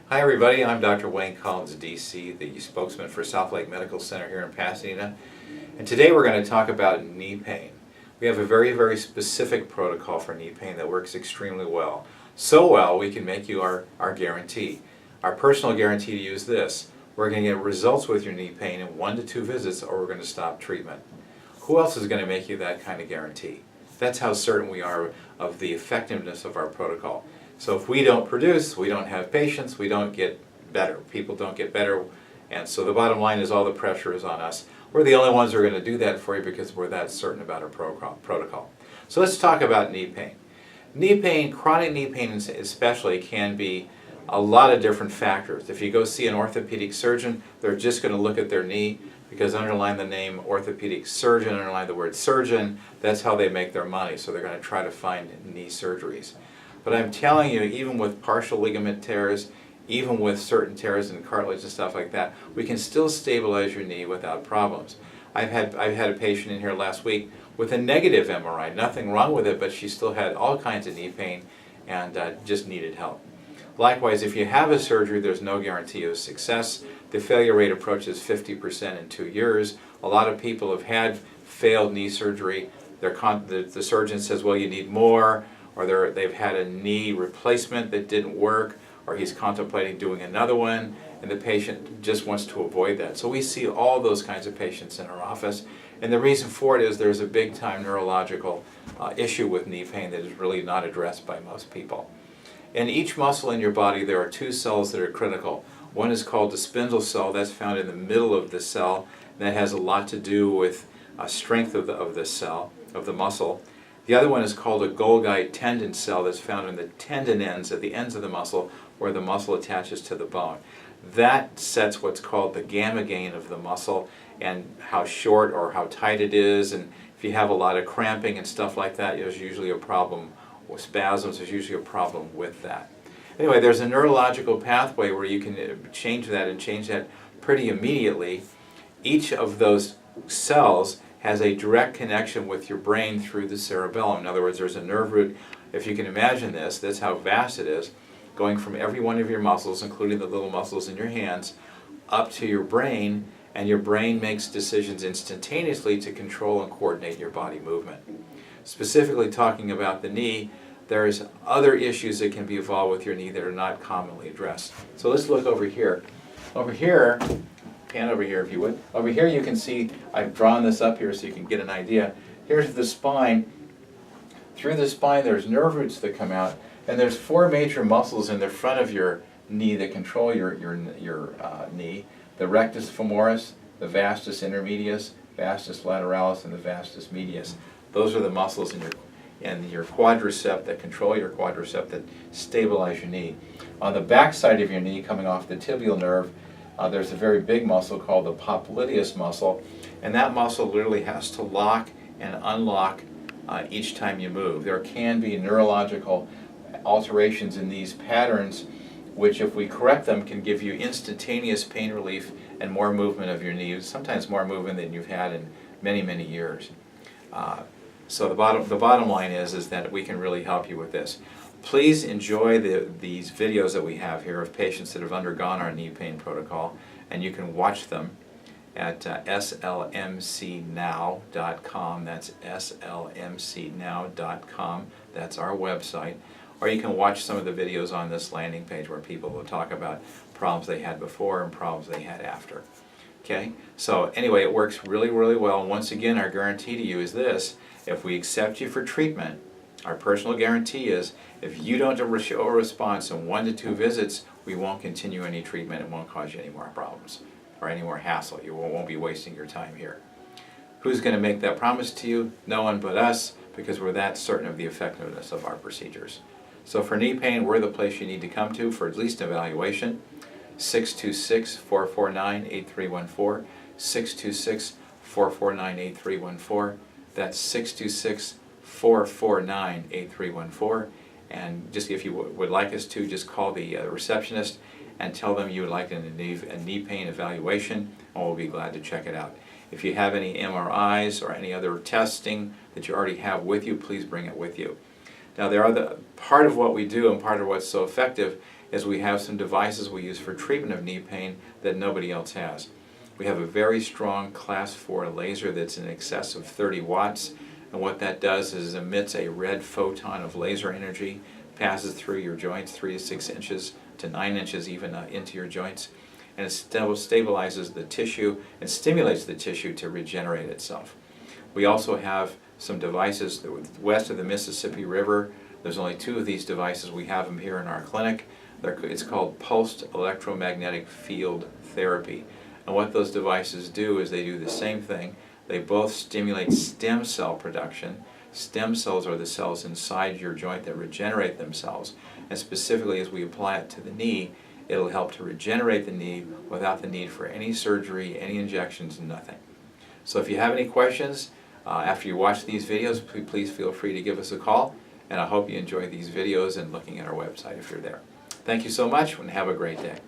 Hi everybody, I'm Dr. Wayne Collins, DC, the spokesman for South Lake Medical Center here in Pasadena. And today we're going to talk about knee pain. We have a very specific protocol for knee pain that works extremely well. So well, we can make you our guarantee. Our personal guarantee to use this. We're going to get results with your knee pain in 1 to 2 visits, or we're going to stop treatment. Who else is going to make you that kind of guarantee? That's how certain we are of the effectiveness of our protocol. So if we don't produce, we don't have patients, we don't get better. People don't get better, and so the bottom line is all the pressure is on us. We're the only ones who are going to do that for you because we're that certain about our protocol. So let's talk about knee pain. Knee pain, chronic knee pain especially, can be a lot of different factors. If you go see an orthopedic surgeon, they're just going to look at their knee, because underline the name orthopedic surgeon, underline the word surgeon, that's how they make their money. So they're going to try to find knee surgeries. But I'm telling you, even with partial ligament tears, even with certain tears in cartilage and stuff like that, we can still stabilize your knee without problems. I've had a patient in here last week with a negative MRI, nothing wrong with it, but she still had all kinds of knee pain and just needed help. Likewise, if you have a surgery, there's no guarantee of success. The failure rate approaches 50% in 2 years. A lot of people have had failed knee surgery. The surgeon says, well, you need more, or they've had a knee replacement that didn't work, or he's contemplating doing another one, and the patient just wants to avoid that. So we see all those kinds of patients in our office, and the reason for it is there's a big-time neurological issue with knee pain that is really not addressed by most people. In each muscle in your body, there are 2 cells that are critical. One is called the spindle cell, that's found in the middle of the cell, and that has a lot to do with strength of the cell, of the muscle. The other one is called a Golgi tendon cell that's found in the tendon ends, at the ends of the muscle, where the muscle attaches to the bone. That sets what's called the gamma gain of the muscle, and how short or how tight it is, and if you have a lot of cramping and stuff like that, there's usually a problem with spasms, there's usually a problem with that. Anyway, there's a neurological pathway where you can change that, and change that pretty immediately. Each of those cells has a direct connection with your brain through the cerebellum. In other words, there's a nerve root, if you can imagine this, that's how vast it is, going from every one of your muscles, including the little muscles in your hands, up to your brain, and your brain makes decisions instantaneously to control and coordinate your body movement. Specifically talking about the knee, there's other issues that can be involved with your knee that are not commonly addressed. So let's look over here. Over here, pan over here if you would. Over here you can see, I've drawn this up here so you can get an idea. Here's the spine. Through the spine there's nerve roots that come out, and there's 4 major muscles in the front of your knee that control your knee. The rectus femoris, the vastus intermedius, vastus lateralis, and the vastus medius. Those are the muscles in your quadricep that control your quadricep, that stabilize your knee. On the back side of your knee, coming off the tibial nerve, there's a very big muscle called the popliteus muscle, and that muscle literally has to lock and unlock each time you move. There can be neurological alterations in these patterns, which if we correct them can give you instantaneous pain relief and more movement of your knee, sometimes more movement than you've had in many years. So the bottom line is that we can really help you with this. Please enjoy these videos that we have here of patients that have undergone our knee pain protocol, and you can watch them at slmcnow.com. That's slmcnow.com. That's our website. Or you can watch some of the videos on this landing page where people will talk about problems they had before and problems they had after. Okay, so anyway, it works really well. And once again, our guarantee to you is this: if we accept you for treatment, our personal guarantee is if you don't show a response in 1 to 2 visits, we won't continue any treatment. It won't cause you any more problems or any more hassle. You won't be wasting your time here. Who's going to make that promise to you? No one but us, because we're that certain of the effectiveness of our procedures. So for knee pain, we're the place you need to come to for at least evaluation. 626-449-8314, 626-449-8314. That's 626-449-8314. And just if you would like us to, just call the receptionist and tell them you would like a knee pain evaluation, and we'll be glad to check it out. If you have any MRIs or any other testing that you already have with you, please bring it with you. Now, part of what we do and part of what's so effective is we have some devices we use for treatment of knee pain that nobody else has. We have a very strong class 4 laser that's in excess of 30 watts, and what that does is emits a red photon of laser energy, passes through your joints 3 to 6 inches to 9 inches even into your joints, and it stabilizes the tissue and stimulates the tissue to regenerate itself. We also have some devices that west of the Mississippi River. There's only 2 of these devices. We have them here in our clinic. It's called pulsed electromagnetic field therapy. And what those devices do is they do the same thing. They both stimulate stem cell production. Stem cells are the cells inside your joint that regenerate themselves. And specifically, as we apply it to the knee, it'll help to regenerate the knee without the need for any surgery, any injections, nothing. So if you have any questions after you watch these videos, please feel free to give us a call. And I hope you enjoy these videos and looking at our website if you're there. Thank you so much and have a great day.